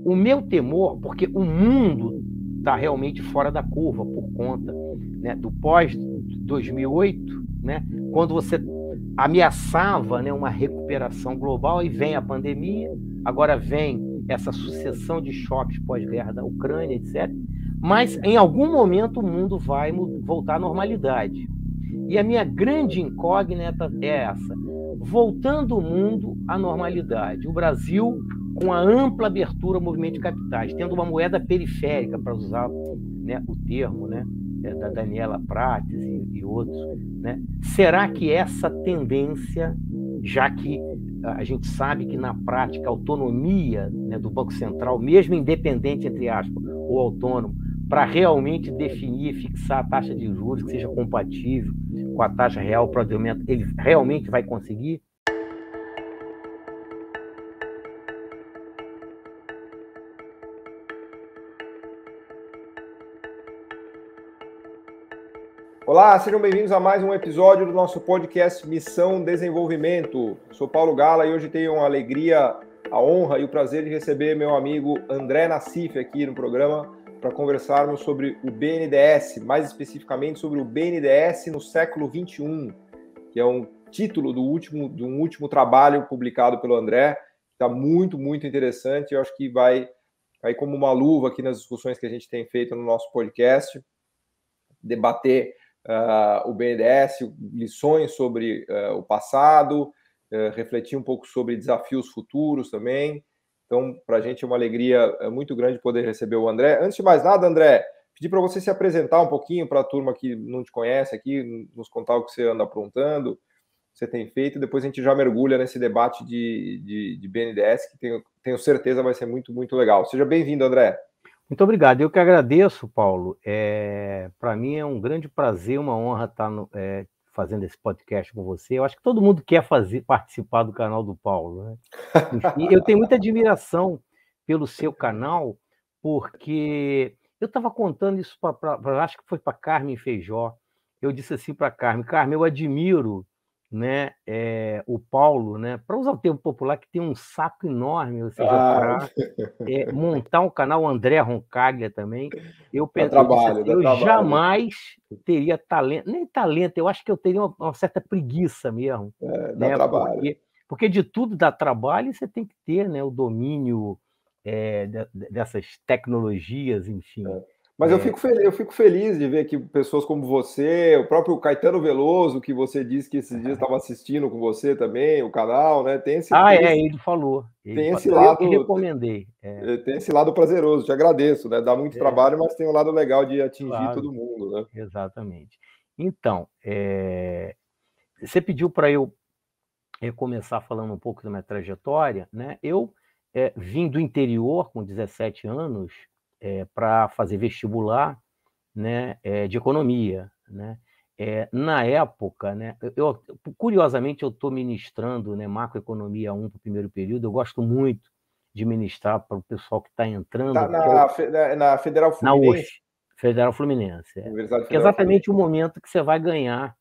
O meu temor, porque o mundo está realmente fora da curva por conta, né, do pós-2008, né, quando você ameaçava, né, uma recuperação global, e vem a pandemia, agora vem essa sucessão de choques pós-guerra da Ucrânia, etc. Mas, em algum momento, o mundo vai voltar à normalidade. E a minha grande incógnita é essa: voltando o mundo à normalidade, o Brasil, com a ampla abertura ao movimento de capitais, tendo uma moeda periférica, para usar, né, o termo, né, da Daniela Prates e outros, né? Será que essa tendência, já que a gente sabe que na prática a autonomia, né, do Banco Central, mesmo independente, entre aspas, ou autônomo, para realmente definir e fixar a taxa de juros que seja compatível com a taxa real para o aumento, ele realmente vai conseguir? Olá, sejam bem-vindos a mais um episódio do nosso podcast Missão Desenvolvimento. Eu sou Paulo Gala e hoje tenho a alegria, a honra e o prazer de receber meu amigo André Nassif aqui no programa para conversarmos sobre o BNDES, mais especificamente sobre o BNDES no século XXI, que é um título de um último trabalho publicado pelo André, que está muito, muito interessante. Eu acho que vai cair como uma luva aqui nas discussões que a gente tem feito no nosso podcast, debater o BNDES, lições sobre o passado, refletir um pouco sobre desafios futuros também. Então, para a gente é uma alegria muito grande poder receber o André. Antes de mais nada, André, pedir para você se apresentar um pouquinho para a turma que não te conhece aqui, nos contar o que você anda aprontando, o que você tem feito, e depois a gente já mergulha nesse debate de BNDES, que tenho certeza vai ser muito, muito legal. Seja bem-vindo, André. Muito obrigado. Eu que agradeço, Paulo. Para mim é um grande prazer, uma honra estar fazendo esse podcast com você. Eu acho que todo mundo quer participar do canal do Paulo, né? Enfim, eu tenho muita admiração pelo seu canal, porque eu estava contando isso acho que foi para Carmen Feijó. Eu disse assim para Carmen: eu admiro, né, o Paulo, né, para usar o termo popular, que tem um saco enorme, ou seja, para montar um canal. André Roncaglia também. Eu disse assim, eu jamais teria talento, nem talento, eu acho que eu teria uma certa preguiça mesmo, Dá né? trabalho. Porque de tudo dá trabalho, e você tem que ter, né, o domínio dessas tecnologias, enfim. Mas eu fico feliz de ver que pessoas como você, o próprio Caetano Veloso, que você disse que esses dias estava assistindo com você também, o canal, né? Ele falou. Tem esse Eu lado, que recomendei. tem esse lado prazeroso, te agradeço, né? Dá muito trabalho, mas tem um lado legal de atingir Claro, todo mundo, né? exatamente. Então, você pediu para eu começar falando um pouco da minha trajetória, né? Eu vim do interior com 17 anos para fazer vestibular, né, de economia, né? Na época, né, curiosamente, eu estou ministrando, né, macroeconomia 1 para o primeiro período. Eu gosto muito de ministrar para o pessoal que está entrando, Tá na Federal na Fluminense? UF, Federal Fluminense. Universidade Que é Federal exatamente Fluminense. o momento que você vai ganhar,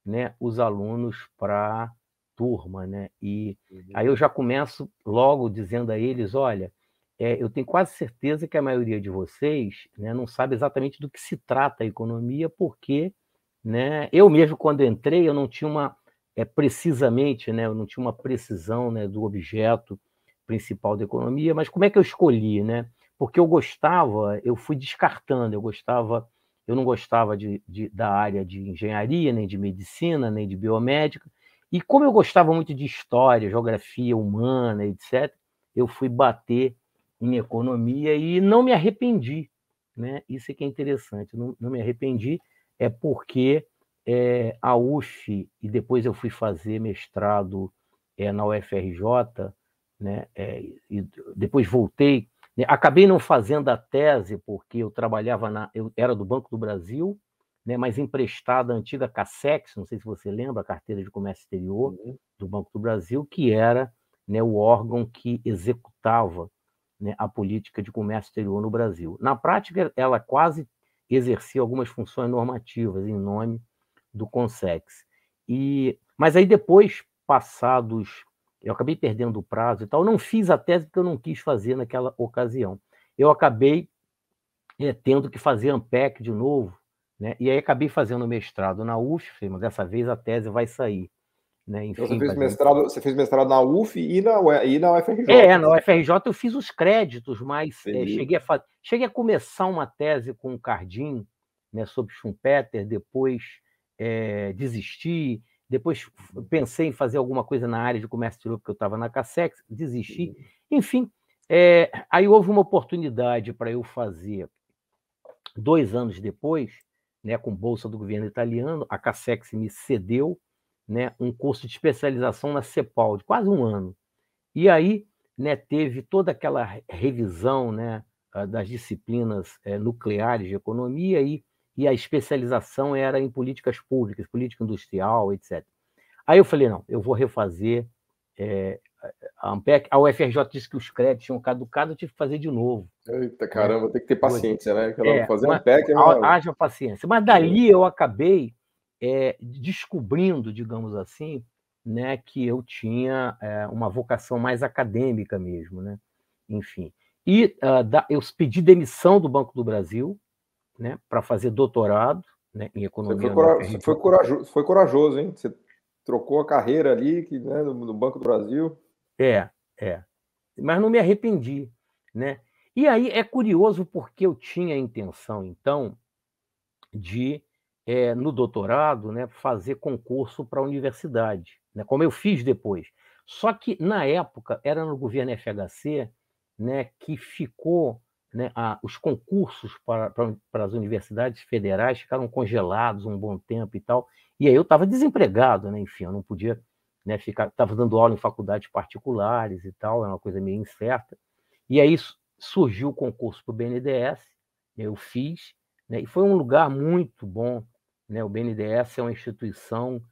né, os alunos para turma, né? E aí eu já começo logo dizendo a eles: olha, eu tenho quase certeza que a maioria de vocês, né, não sabe exatamente do que se trata a economia, porque, né, eu mesmo, quando entrei, eu não tinha precisamente, né, eu não tinha uma precisão, né, do objeto principal da economia. Mas como é que eu escolhi, né? Porque eu fui descartando, eu não gostava da área de engenharia, nem de medicina, nem de biomédica. E como eu gostava muito de história, geografia humana, etc., eu fui bater em economia e não me arrependi, né? Isso é que é interessante, não me arrependi, porque a UF, e depois eu fui fazer mestrado na UFRJ, né? E depois voltei. Acabei não fazendo a tese, porque eu era do Banco do Brasil, né, mas emprestada à antiga Cassex, não sei se você lembra, a Carteira de Comércio Exterior do Banco do Brasil, que era, né, o órgão que executava, né, a política de comércio exterior no Brasil. Na prática, ela quase exercia algumas funções normativas em nome do Consex. Mas aí depois, passados eu acabei perdendo o prazo e tal. Eu não fiz a tese porque eu não quis fazer naquela ocasião. Eu acabei tendo que fazer ANPEC de novo, né? E aí acabei fazendo mestrado na UF, mas dessa vez a tese vai sair, né? Então Enfim, você fez mestrado na UF e na UFRJ. na UFRJ eu fiz os créditos, mas cheguei a começar uma tese com o Cardim, né, sobre Schumpeter, depois desisti, depois pensei em fazer alguma coisa na área de comércio exterior, porque eu estava na Cassex, desisti. Enfim, aí houve uma oportunidade para eu fazer 2 anos depois, né, com bolsa do governo italiano, a Cassex me cedeu, né, um curso de especialização na CEPAL, de quase 1 ano. E aí, né, teve toda aquela revisão, né, das disciplinas nucleares de economia e a especialização era em políticas públicas, política industrial, etc. Aí eu falei, não, eu vou refazer a ANPEC. A UFRJ disse que os créditos tinham caducado, eu tive que fazer de novo. Eita, caramba, tem que ter paciência, né? Fazer mas, ANPEC haja paciência. Mas dali eu acabei descobrindo, digamos assim, né, que eu tinha uma vocação mais acadêmica mesmo, né? Enfim. E eu pedi demissão do Banco do Brasil, né, para fazer doutorado, né, em economia. Você foi corajoso, hein? Você trocou a carreira ali, né, no Banco do Brasil. Mas não me arrependi, né? E aí é curioso porque eu tinha a intenção, então, de, no doutorado, né, fazer concurso para a universidade, né, como eu fiz depois. Só que, na época, era no governo FHC, né, que ficou, né, os concursos para as universidades federais ficaram congelados um bom tempo e tal. E aí eu estava desempregado, né, enfim, eu não podia, né, ficar. Estava dando aula em faculdades particulares e tal, é uma coisa meio incerta. E aí surgiu o concurso para o BNDES, eu fiz, né, e foi um lugar muito bom, né? O BNDES é uma instituição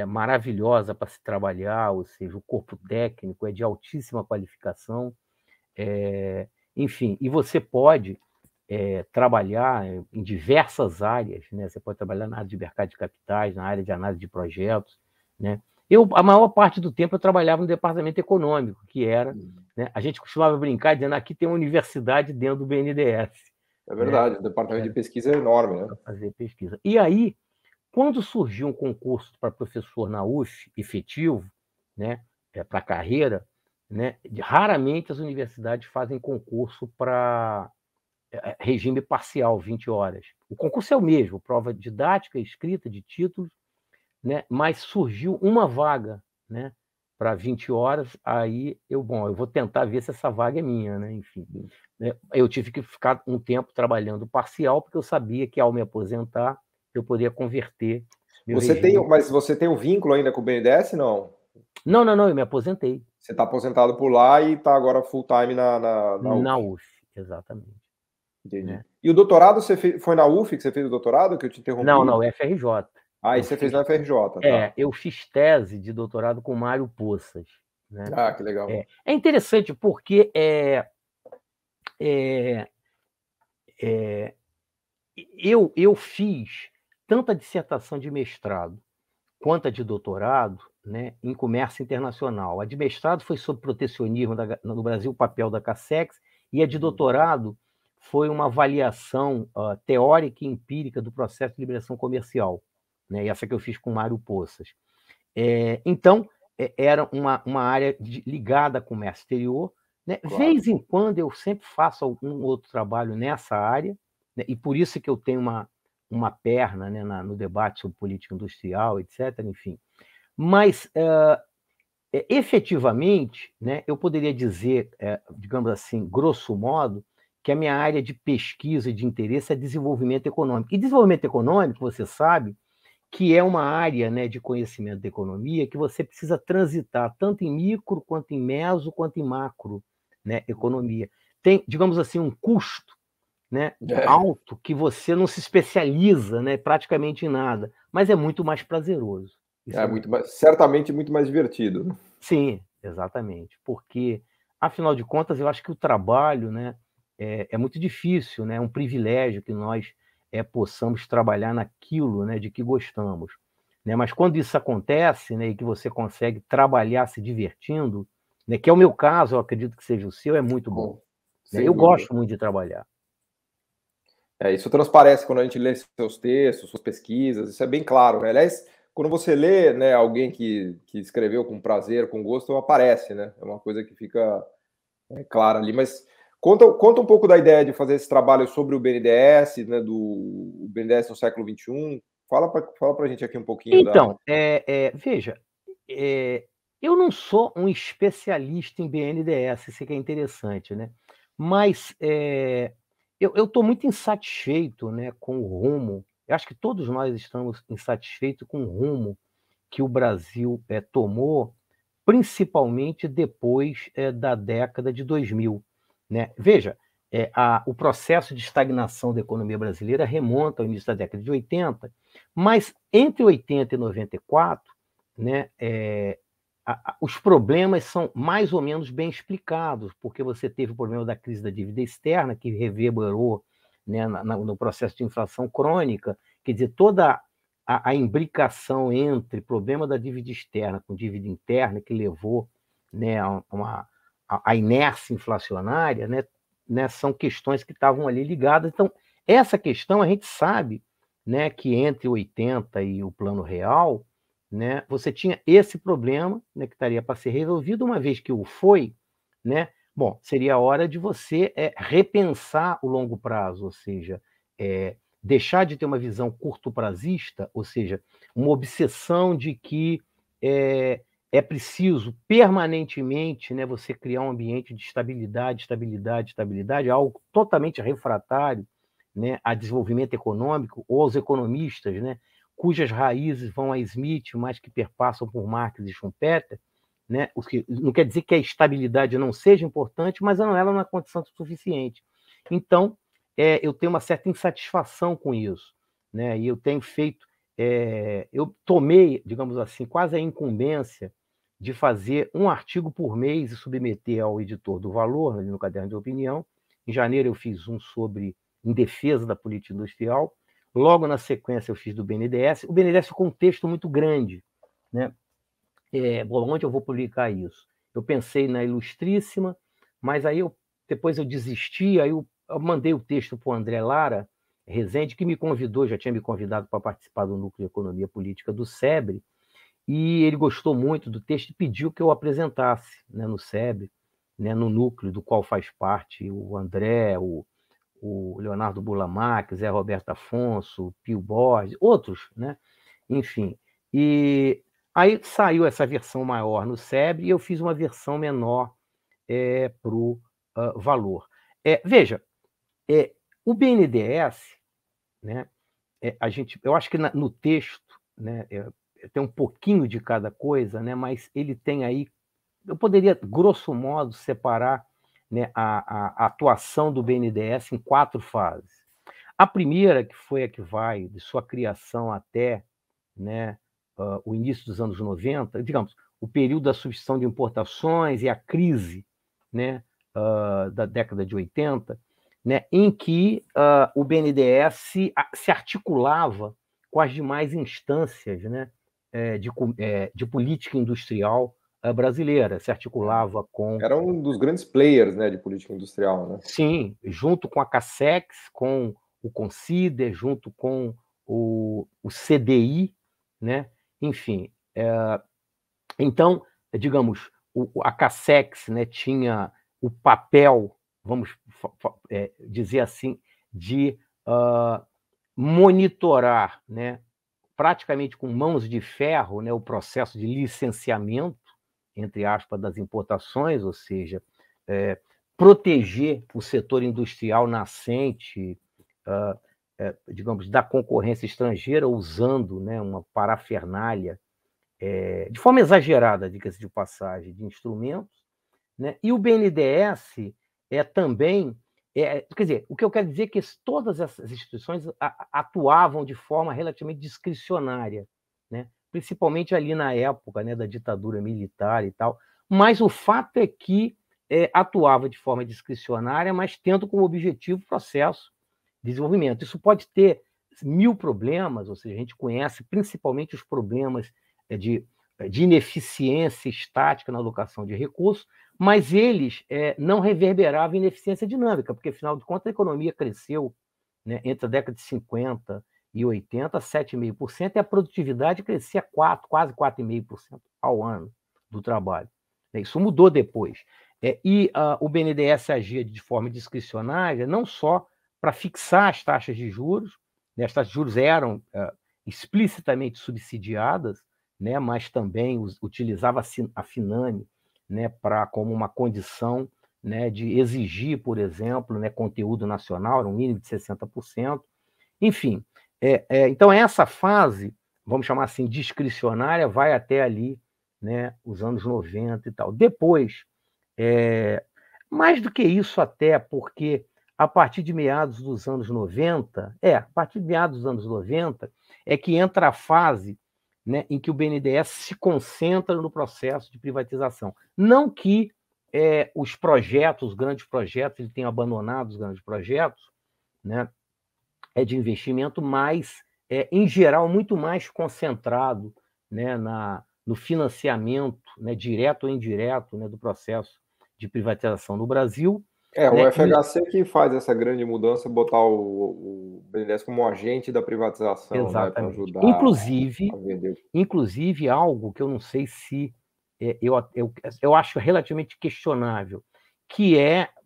maravilhosa para se trabalhar, ou seja, o corpo técnico é de altíssima qualificação, enfim, e você pode trabalhar em diversas áreas, né? Você pode trabalhar na área de mercado de capitais, na área de análise de projetos, né? A maior parte do tempo eu trabalhava no departamento econômico, que era, né, a gente costumava brincar dizendo aqui tem uma universidade dentro do BNDES. É verdade, o departamento de pesquisa é enorme, né? Para fazer pesquisa. E aí, quando surgiu um concurso para professor na UF, efetivo, né, para carreira, né, raramente as universidades fazem concurso para regime parcial, 20 horas. O concurso é o mesmo, prova didática, escrita, de títulos, né, mas surgiu uma vaga, né, para 20 horas, aí eu vou tentar ver se essa vaga é minha, né, enfim. Eu tive que ficar um tempo trabalhando parcial, porque eu sabia que ao me aposentar, eu poderia converter meu regime. Mas você tem um vínculo ainda com o BNDES, não? Não, eu me aposentei. Você está aposentado por lá e está agora full time na UF. Na UF, exatamente. Entendi. Né? E o doutorado foi na UF que você fez o doutorado, que eu te interrompi? Não, FRJ. E você fez na FRJ, tá? Eu fiz tese de doutorado com Mário Poças. Né? Que legal. É interessante porque eu fiz tanto a dissertação de mestrado quanto a de doutorado, né, em comércio internacional. A de mestrado foi sobre protecionismo no Brasil, o papel da Cassex, e a de doutorado foi uma avaliação teórica e empírica do processo de liberação comercial, né, e essa que eu fiz com Mário Poças. Então, era uma área ligada a comércio exterior. Né? Claro. Vez em quando eu sempre faço algum outro trabalho nessa área, né? E por isso que eu tenho uma perna, né, no debate sobre política industrial, etc. Enfim. Mas, efetivamente, né, eu poderia dizer, digamos assim, grosso modo, que a minha área de pesquisa e de interesse é desenvolvimento econômico. E desenvolvimento econômico, você sabe, que é uma área, né, de conhecimento da economia que você precisa transitar tanto em micro, quanto em meso, quanto em macro, né, economia. Tem, digamos assim, um custo, né, alto que você não se especializa, né, praticamente em nada, mas é muito mais prazeroso. Certamente muito mais divertido. Sim, exatamente, porque, afinal de contas, eu acho que o trabalho, né, é muito difícil, né, é um privilégio que nós possamos trabalhar naquilo, né, de que gostamos. né? Mas quando isso acontece, né, e que você consegue trabalhar se divertindo, né, que é o meu caso, eu acredito que seja o seu, é muito bom. Né? Eu gosto muito de trabalhar. Isso transparece quando a gente lê seus textos, suas pesquisas, isso é bem claro, né? Aliás, quando você lê, né, alguém que escreveu com prazer, com gosto, aparece, né? É uma coisa que fica clara ali. Mas conta um pouco da ideia de fazer esse trabalho sobre o BNDES, né, do BNDES no século XXI. Fala para a gente aqui um pouquinho Então, veja, eu não sou um especialista em BNDES, isso que é interessante, né? Mas eu estou muito insatisfeito, né, com o rumo. Eu acho que todos nós estamos insatisfeitos com o rumo que o Brasil tomou, principalmente depois da década de 2000, né? Veja, o processo de estagnação da economia brasileira remonta ao início da década de 80, mas entre 80 e 94, né, os problemas são mais ou menos bem explicados, porque você teve o problema da crise da dívida externa, que reverberou, né, no processo de inflação crônica, quer dizer, toda a imbricação entre problema da dívida externa com dívida interna, que levou, né, a inércia inflacionária, né, são questões que estavam ali ligadas. Então, essa questão a gente sabe, né, que entre 80 e o Plano Real, né, você tinha esse problema, né, que estaria para ser resolvido. Uma vez que o foi, né, bom, seria a hora de você repensar o longo prazo, ou seja, deixar de ter uma visão curto-prazista, ou seja, uma obsessão de que é preciso permanentemente, né, você criar um ambiente de estabilidade, algo totalmente refratário, né, a desenvolvimento econômico, ou aos economistas, né, cujas raízes vão a Smith, mas que perpassam por Marx e Schumpeter, né, o que não quer dizer que a estabilidade não seja importante, mas ela não é condição suficiente. Então, eu tenho uma certa insatisfação com isso, né, e eu tenho feito, eu tomei, digamos assim, quase a incumbência de fazer um artigo por mês e submeter ao editor do Valor, no caderno de opinião. Em janeiro eu fiz um sobre em defesa da política industrial. Logo na sequência eu fiz do BNDES. O BNDES ficou um texto muito grande, né? Onde eu vou publicar isso? Eu pensei na Ilustríssima, mas aí depois eu desisti, aí eu mandei o texto para o André Lara Rezende, que me convidou, já tinha me convidado para participar do Núcleo de Economia Política do SEBRE, e ele gostou muito do texto e pediu que eu apresentasse, né, no SEBRE, né, no núcleo do qual faz parte o André, o Leonardo Bulamac, Zé Roberto Afonso, Pio Borges, outros, né? Enfim. E aí saiu essa versão maior no SEBRE e eu fiz uma versão menor para o Valor. Veja, o BNDES, né, eu acho que no texto, né, tem um pouquinho de cada coisa, né, mas ele tem aí, eu poderia, grosso modo, separar, né, a atuação do BNDES em 4 fases. A primeira, que foi a que vai de sua criação até, né, o início dos anos 90, digamos, o período da substituição de importações e a crise, né, da década de 80, né, em que o BNDES se articulava com as demais instâncias, né, de política industrial brasileira, se articulava com... Era um dos grandes players, né, de política industrial, né? Sim, junto com a Cassex, com o Consider, junto com o CDI, né? Enfim, então, digamos, a Cassex, né, tinha o papel, vamos dizer assim, de monitorar, né, praticamente com mãos de ferro, né, o processo de licenciamento, entre aspas, das importações, ou seja, proteger o setor industrial nascente, digamos, da concorrência estrangeira, usando, né, uma parafernália, de forma exagerada, diga-se de passagem, de instrumentos, né? E o BNDES também... quer dizer, o que eu quero dizer é que todas essas instituições atuavam de forma relativamente discricionária, né? Principalmente ali na época, né, da ditadura militar e tal. Mas o fato é que atuava de forma discricionária, mas tendo como objetivo o processo de desenvolvimento. Isso pode ter mil problemas, ou seja, a gente conhece principalmente os problemas de ineficiência estática na alocação de recursos, mas eles não reverberavam em eficiência dinâmica, porque, afinal de contas, a economia cresceu, né, entre a década de 50 e 80, 7,5%, e a produtividade crescia quase 4,5% ao ano do trabalho. Isso mudou depois. O BNDES agia de forma discricionária, não só para fixar as taxas de juros, né, as taxas de juros eram explicitamente subsidiadas, né, mas também utilizava a Finame, né, como uma condição, né, de exigir, por exemplo, né, conteúdo nacional, era um mínimo de 60%. Enfim, então essa fase, vamos chamar assim, discricionária, vai até ali, né, os anos 90 e tal. Depois, mais do que isso até, porque a partir de meados dos anos 90, é que entra a fase, né, em que o BNDES se concentra no processo de privatização. Não que os grandes projetos, ele tenha abandonado os grandes projetos, né, de investimento, mas, em geral, muito mais concentrado, né, no financiamento, né, direto ou indireto, né, do processo de privatização no Brasil. O FHC que faz essa grande mudança, botar o BNDES como um agente da privatização, né, para ajudar a vender. Inclusive, algo que eu não sei se eu acho relativamente questionável, que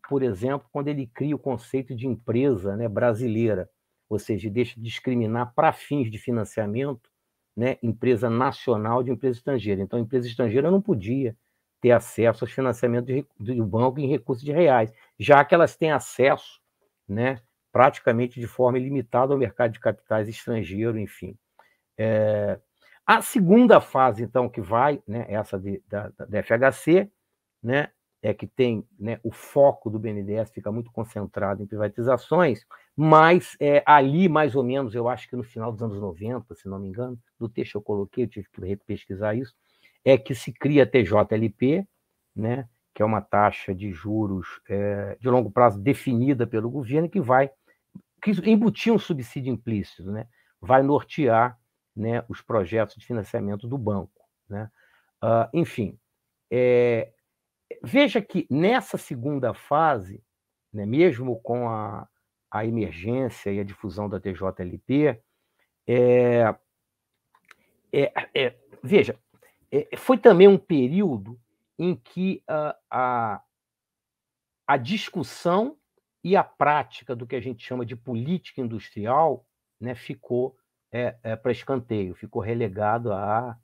por exemplo, quando ele cria o conceito de empresa, né, brasileira, ou seja, deixa de discriminar para fins de financiamento, né, empresa nacional de empresa estrangeira. Então, a empresa estrangeira não podia ter acesso aos financiamentos do banco em recursos de reais, já que elas têm acesso, né, praticamente de forma ilimitada ao mercado de capitais estrangeiro, enfim. A segunda fase, então, que vai, né, essa da FHC, né, que tem, né, o foco do BNDES fica muito concentrado em privatizações, mas ali, mais ou menos, eu acho que no final dos anos 90, se não me engano, no texto eu coloquei, eu tive que pesquisar isso, que se cria a TJLP, né, que é uma taxa de juros de longo prazo definida pelo governo, que embutir um subsídio implícito, né, vai nortear, né, os projetos de financiamento do banco, né? Enfim, veja que nessa segunda fase, né, mesmo com a emergência e a difusão da TJLP, veja, foi também um período em que a discussão e a prática do que a gente chama de política industrial, né, ficou para escanteio, ficou relegado a,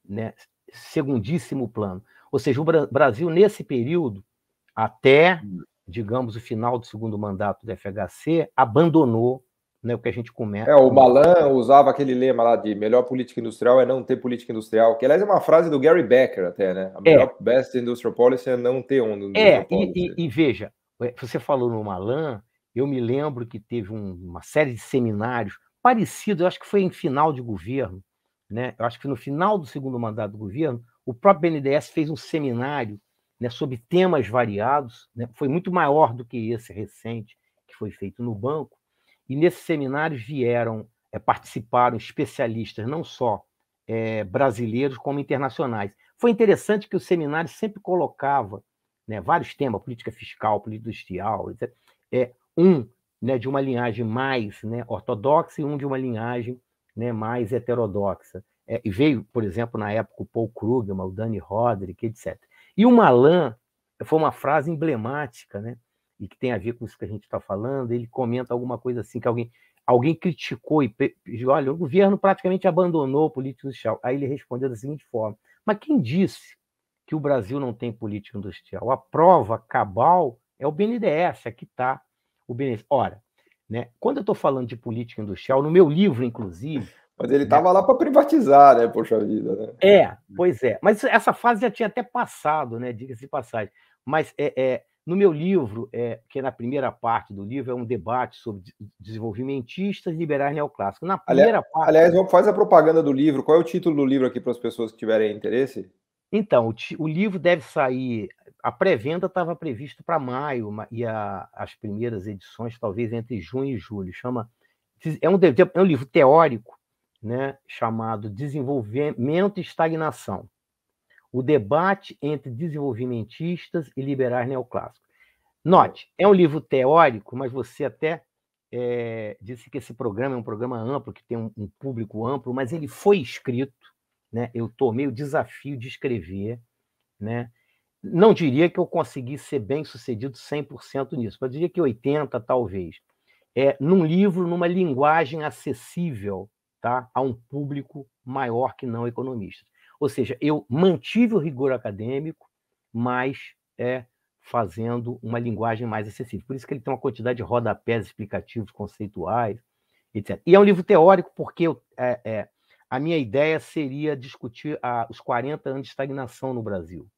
né, segundíssimo plano. Ou seja, o Brasil, nesse período, até, digamos, o final do segundo mandato do FHC, abandonou, né, o que a gente começa. O Malan usava aquele lema lá de melhor política industrial é não ter política industrial, que aliás é uma frase do Gary Becker até, né? A melhor best industrial policy é não ter onda industrial policy. E veja, você falou no Malan, eu me lembro que teve uma série de seminários parecidos, eu acho que foi em final de governo, né? Eu acho que no final do segundo mandato do governo, o próprio BNDES fez um seminário, né, sobre temas variados, né? Foi muito maior do que esse recente que foi feito no banco, e nesses seminários participaram especialistas não só brasileiros como internacionais. Foi interessante que o seminário sempre colocava, né, vários temas, política fiscal, política industrial, etc. Né, de uma linhagem mais, né, ortodoxa e de uma linhagem, né, mais heterodoxa. E veio, por exemplo, na época, o Paul Krugman, o Danny Roderick, etc. E o Malan foi uma frase emblemática, né, e que tem a ver com isso que a gente está falando. Ele comenta alguma coisa assim, que alguém criticou e pediu, olha, o governo praticamente abandonou a política industrial. Aí ele respondeu da seguinte forma: mas quem disse que o Brasil não tem política industrial? A prova cabal é o BNDES, aqui está o BNDES. Ora, né, quando eu estou falando de política industrial, no meu livro, inclusive... Mas ele estava lá para privatizar, né, poxa vida, né? Pois é. Mas essa fase já tinha até passado, né, diga-se de passagem. Mas no meu livro, que é na primeira parte do livro, é um debate sobre desenvolvimentistas e liberais neoclássicos. Na primeira parte... Aliás, faz a propaganda do livro. Qual é o título do livro aqui para as pessoas que tiverem interesse? Então, o livro deve sair... A pré-venda estava previsto para maio, e as primeiras edições talvez entre junho e julho. Chama é um livro teórico, né, chamado Desenvolvimento e Estagnação. O debate entre desenvolvimentistas e liberais neoclássicos. Note, é um livro teórico, mas você até disse que esse programa é um programa amplo, que tem um público amplo, mas ele foi escrito, né? Eu tomei o desafio de escrever, né? Não diria que eu consegui ser bem-sucedido 100% nisso, mas diria que 80% talvez. Num livro, numa linguagem acessível, tá, a um público maior que não economistas. Ou seja, eu mantive o rigor acadêmico, mas fazendo uma linguagem mais acessível. Por isso que ele tem uma quantidade de rodapés explicativos, conceituais, etc. E é um livro teórico porque a minha ideia seria discutir os 40 anos de estagnação no Brasil.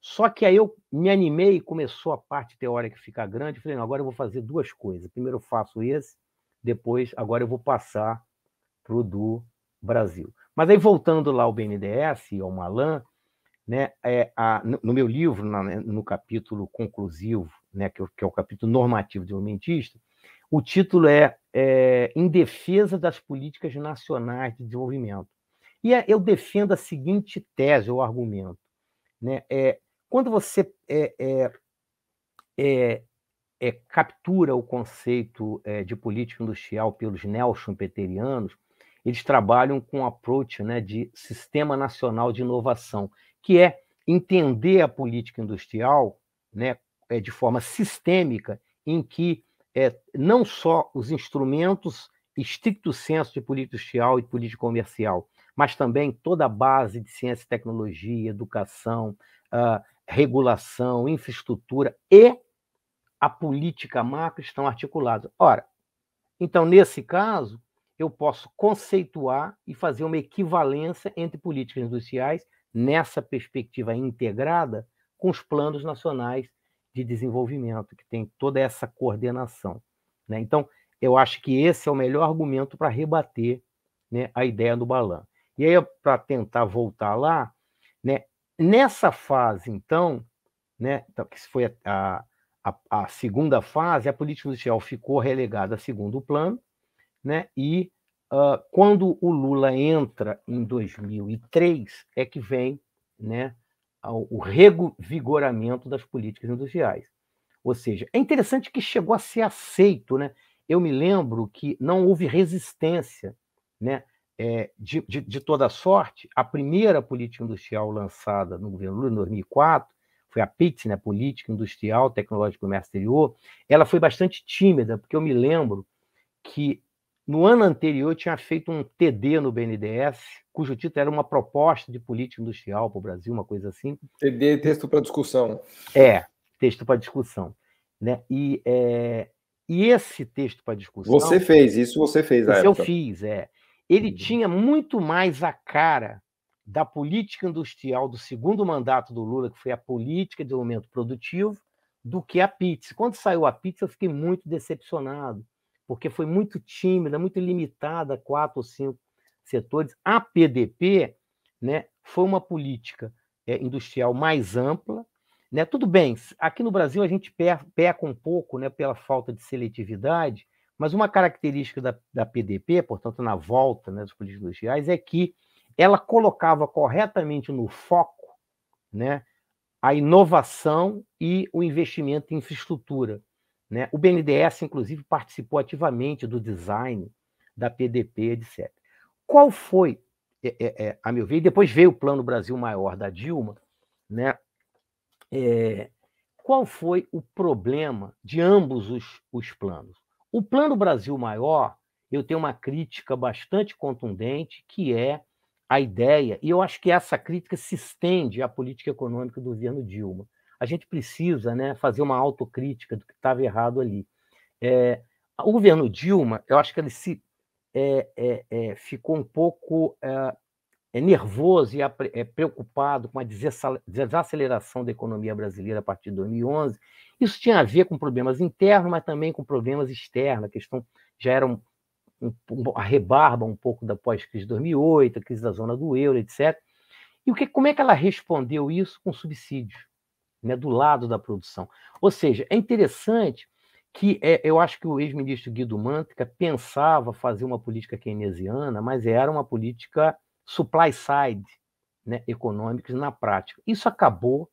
Só que aí eu me animei e começou a parte teórica ficar grande. Falei, não, agora eu vou fazer duas coisas. Primeiro eu faço esse, depois, agora eu vou passar para o do Brasil. Mas aí, voltando lá ao BNDES e ao Malan, né, no meu livro, no capítulo conclusivo, né, que é o capítulo normativo desenvolvimentista, o título é Em Defesa das Políticas Nacionais de Desenvolvimento. E eu defendo a seguinte tese ou argumento, né, quando você captura o conceito de política industrial pelos neo-schumpeterianos, eles trabalham com um approach, né, de Sistema Nacional de Inovação, que é entender a política industrial, né, de forma sistêmica, em que não só os instrumentos estricto sensu de política industrial e política comercial, mas também toda a base de ciência e tecnologia, educação, regulação, infraestrutura e a política macro estão articulados. Ora, então, nesse caso, eu posso conceituar e fazer uma equivalência entre políticas industriais nessa perspectiva integrada com os planos nacionais de desenvolvimento, que tem toda essa coordenação, né? Então, eu acho que esse é o melhor argumento para rebater, né, a ideia do Balan. E aí, para tentar voltar lá, né, nessa fase, então, né, que foi a segunda fase, a política industrial ficou relegada a segundo plano, né, e quando o Lula entra em 2003, é que vem, né, o revigoramento das políticas industriais. Ou seja, é interessante que chegou a ser aceito, né? Eu me lembro que não houve resistência, né, de toda sorte. A primeira política industrial lançada no governo Lula, em 2004, foi a PITS, né, Política Industrial, Tecnológica e Comércio Exterior. Ela foi bastante tímida, porque eu me lembro que no ano anterior eu tinha feito um TD no BNDES, cujo título era uma proposta de política industrial para o Brasil, uma coisa assim. TD, texto para discussão. Texto para discussão, né? E esse texto para discussão... Você fez, isso você fez na época. Eu fiz, Ele tinha muito mais a cara da política industrial do segundo mandato do Lula, que foi a política de desenvolvimento produtivo, do que a PITS. Quando saiu a PITS, eu fiquei muito decepcionado, porque foi muito tímida, muito limitada a 4 ou 5 setores. A PDP, né, foi uma política industrial mais ampla, né? Tudo bem, aqui no Brasil a gente peca um pouco, né, pela falta de seletividade, mas uma característica da PDP, portanto, na volta, né, das políticas industriais, é que ela colocava corretamente no foco, né, a inovação e o investimento em infraestrutura, né? O BNDES, inclusive, participou ativamente do design da PDP, etc. Qual foi, a meu ver, e depois veio o Plano Brasil Maior da Dilma, né? Qual foi o problema de ambos os planos? O Plano Brasil Maior, eu tenho uma crítica bastante contundente, que é a ideia, e eu acho que essa crítica se estende à política econômica do governo Dilma. A gente precisa, né, fazer uma autocrítica do que estava errado ali. O governo Dilma, eu acho que ele ficou um pouco nervoso e preocupado com a desaceleração da economia brasileira a partir de 2011. Isso tinha a ver com problemas internos, mas também com problemas externos. A questão já era a rebarba um pouco da pós-crise de 2008, a crise da zona do euro, etc. E como é que ela respondeu isso? Com subsídios, né, do lado da produção. Ou seja, é interessante que eu acho que o ex-ministro Guido Mantega pensava fazer uma política keynesiana, mas era uma política supply side, né, econômica na prática. Isso acabou,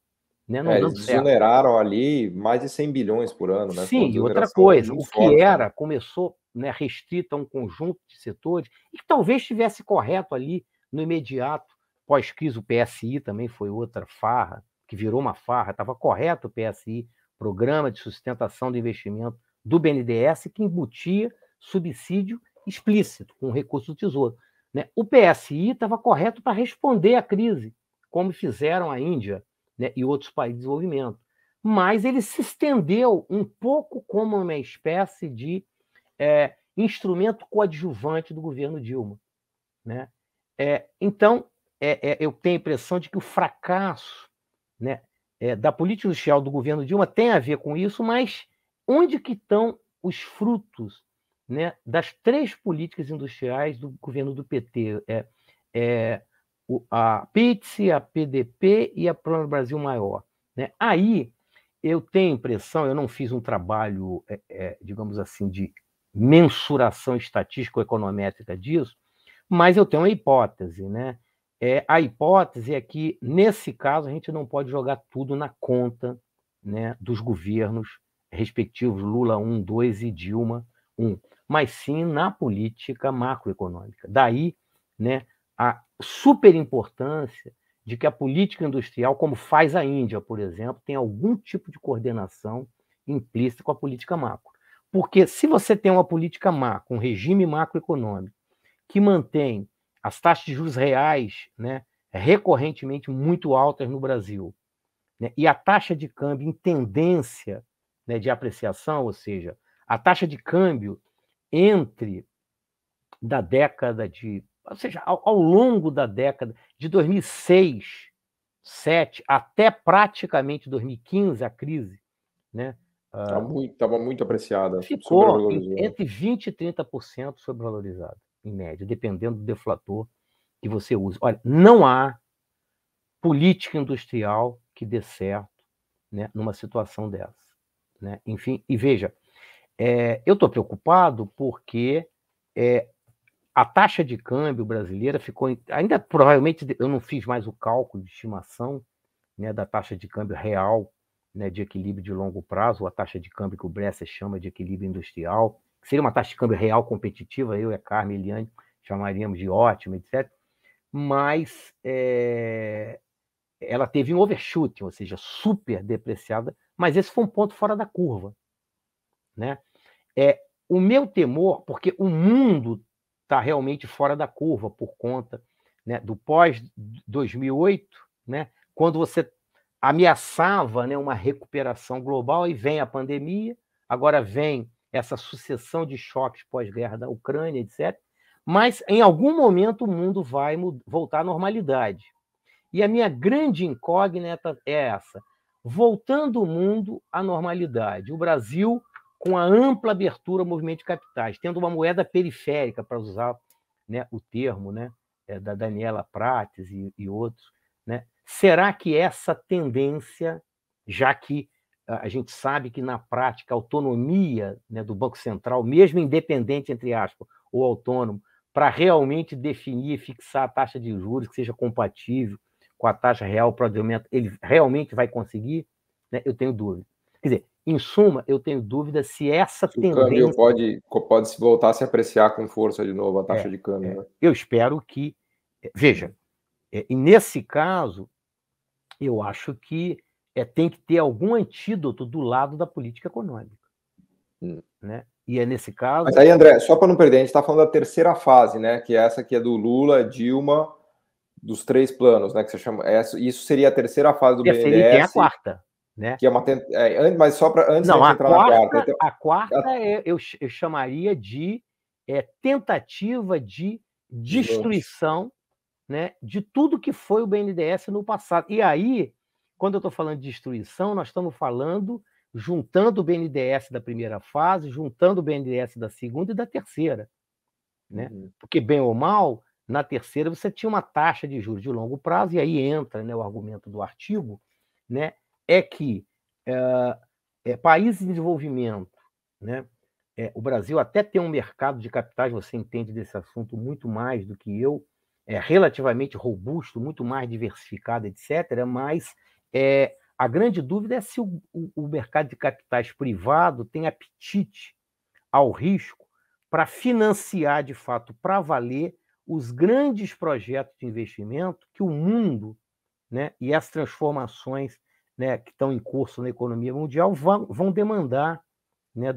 né, não Eles dando certo. desoneraram ali mais de 100 bilhões por ano, né? Sim, e outra coisa, o que começou, né, restrito a um conjunto de setores, e que talvez estivesse correto ali no imediato, pós-crise, o PSI também foi outra farra, que virou uma farra, estava correto o PSI, Programa de Sustentação do Investimento do BNDES, que embutia subsídio explícito, com recurso do Tesouro. Né? O PSI estava correto para responder à crise, como fizeram a Índia, né, e outros países de desenvolvimento. Mas ele se estendeu um pouco como uma espécie de instrumento coadjuvante do governo Dilma. Né? Então, eu tenho a impressão de que o fracasso, né, da política industrial do governo Dilma tem a ver com isso, mas onde que estão os frutos, né, das 3 políticas industriais do governo do PT? A PITSE, a PDP e a Plano Brasil Maior. Né? Aí, eu tenho a impressão, eu não fiz um trabalho, digamos assim, de mensuração estatístico-econométrica disso, mas eu tenho uma hipótese, né? A hipótese é que, nesse caso, a gente não pode jogar tudo na conta, né, dos governos respectivos, Lula 1, 2 e Dilma 1, mas sim na política macroeconômica. Daí, né, a superimportância de que a política industrial, como faz a Índia, por exemplo, tem algum tipo de coordenação implícita com a política macro. Porque se você tem uma política macro, um regime macroeconômico, que mantém as taxas de juros reais, né, recorrentemente muito altas no Brasil, né, e a taxa de câmbio em tendência, né, de apreciação, ou seja, a taxa de câmbio entre da década de... Ou seja, ao longo da década de 2006, 2007, até praticamente 2015, a crise, né, estava muito apreciada, ficou entre 20% e 30% sobrevalorizada, em média, dependendo do deflator que você usa. Olha, não há política industrial que dê certo, né, numa situação dessa. Né? Enfim, e veja, eu estou preocupado porque a taxa de câmbio brasileira ficou... Ainda provavelmente eu não fiz mais o cálculo de estimação, né, da taxa de câmbio real, né, de equilíbrio de longo prazo, ou a taxa de câmbio que o Bresser chama de equilíbrio industrial, que seria uma taxa de câmbio real competitiva, eu e a Carmen e Eliane chamaríamos de ótima, etc. Mas ela teve um overshooting, ou seja, super depreciada, mas esse foi um ponto fora da curva. Né? O meu temor, porque o mundo está realmente fora da curva por conta, né, do pós-2008, né, quando você ameaçava, né, uma recuperação global, e vem a pandemia, agora vem essa sucessão de choques pós-guerra da Ucrânia, etc. Mas, em algum momento, o mundo vai voltar à normalidade. E a minha grande incógnita é essa: voltando o mundo à normalidade, o Brasil com a ampla abertura ao movimento de capitais, tendo uma moeda periférica, para usar, né, o termo, né, da Daniela Prates e outros, né? Será que essa tendência, já que a gente sabe que, na prática, a autonomia, né, do Banco Central, mesmo independente, entre aspas, ou autônomo, para realmente definir e fixar a taxa de juros que seja compatível com a taxa real para o aumento, ele realmente vai conseguir? Né? Eu tenho dúvida. Quer dizer, em suma, eu tenho dúvida se essa tendência... O câmbio pode voltar a se apreciar com força de novo, a taxa de câmbio. Né? Eu espero que... Veja, e nesse caso, eu acho que tem que ter algum antídoto do lado da política econômica. Né? E é nesse caso... Mas aí, André, só para não perder, a gente está falando da terceira fase, né? Que é essa que é do Lula, Dilma, dos 3 planos, né? Que você chama. Isso seria a terceira fase do BNDES. E tem a quarta, né? Que é uma mas só para antes de entrar na quarta. Então... A quarta eu chamaria de tentativa de destruição, né, de tudo que foi o BNDES no passado. E aí, quando eu estou falando de destruição, nós estamos falando juntando o BNDES da primeira fase, juntando o BNDES da segunda e da terceira. Né? Porque, bem ou mal, na terceira você tinha uma taxa de juros de longo prazo, e aí entra, né, o argumento do artigo, né, é que países em desenvolvimento, né? O Brasil até tem um mercado de capitais, você entende desse assunto muito mais do que eu, relativamente robusto, muito mais diversificado, etc., mas a grande dúvida é se o mercado de capitais privado tem apetite ao risco para financiar, de fato, para valer, os grandes projetos de investimento que o mundo, né, e as transformações, né, que estão em curso na economia mundial vão demandar, né,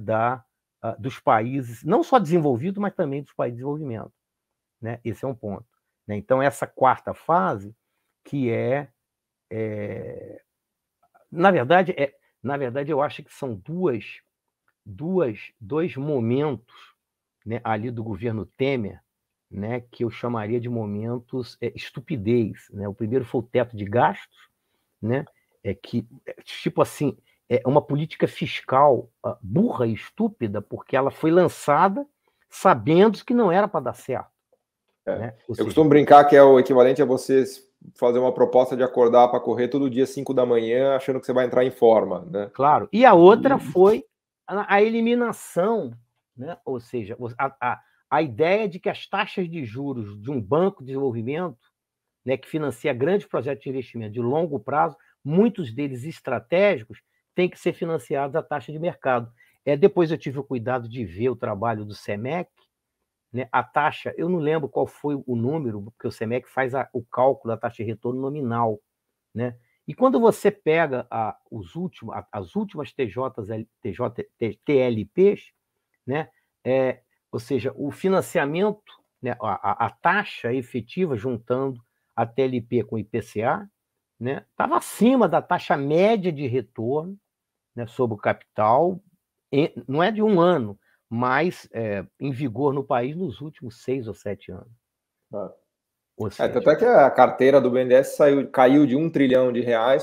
dos países, não só desenvolvidos, mas também dos países de desenvolvimento. Né? Esse é um ponto. Né? Então, essa quarta fase, que na verdade, eu acho que são dois momentos, né, ali do governo Temer, né, que eu chamaria de momentos estupidez. Né? O primeiro foi o teto de gastos, né, tipo assim, uma política fiscal burra e estúpida, porque ela foi lançada sabendo que não era para dar certo. Né? Eu costumo brincar que é o equivalente a você fazer uma proposta de acordar para correr todo dia 5 da manhã, achando que você vai entrar em forma. Né? Claro. E a outra foi a eliminação, né? Ou seja, a ideia de que as taxas de juros de um banco de desenvolvimento, né, que financia grandes projetos de investimento de longo prazo, muitos deles estratégicos, têm que ser financiados à taxa de mercado. Depois eu tive o cuidado de ver o trabalho do SEMEC, né, a taxa, eu não lembro qual foi o número, porque o SEMEC faz o cálculo da taxa de retorno nominal. Né? E quando você pega as últimas TLPs, né, ou seja, o financiamento, né, a taxa efetiva, juntando a TLP com o IPCA, né, estava acima da taxa média de retorno, né, sobre o capital, não é de um ano, mas em vigor no país nos últimos 6 ou 7 anos. Ou seja... Até que a carteira do BNDES caiu de R$1 trilhão